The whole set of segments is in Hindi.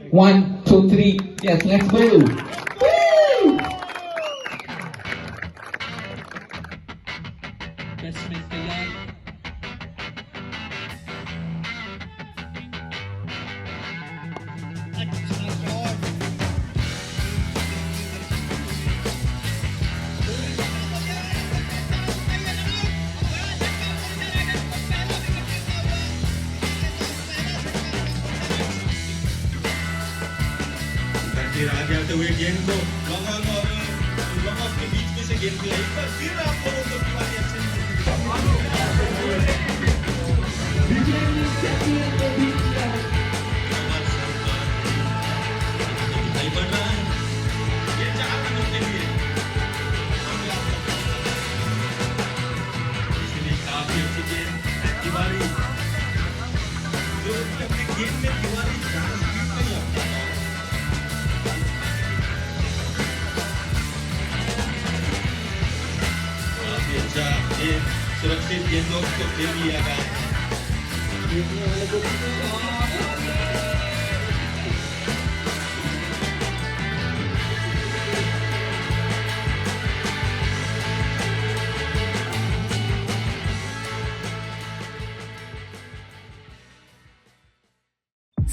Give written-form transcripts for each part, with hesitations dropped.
1, 2, 3. Yes, let's go. Woo! Best mate na yan. फिर आ जाते हुए गेंद को लॉन्ग ऑफ के बीच में से गेंद को एक बार फिर आप लोगों को खिलाड़ी अच्छे नहीं बढ़ रहा है ये 4 रनों के लिए इसलिए काफी अच्छी गेंद तिवारी जो अपने गेम में तिवारी ज्यादा स्पीड नहीं आता अच्छा ये सुरक्षित गेंदों को खेल लिया गया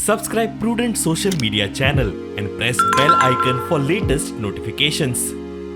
Subscribe Prudent social media channel and press bell icon for latest notifications.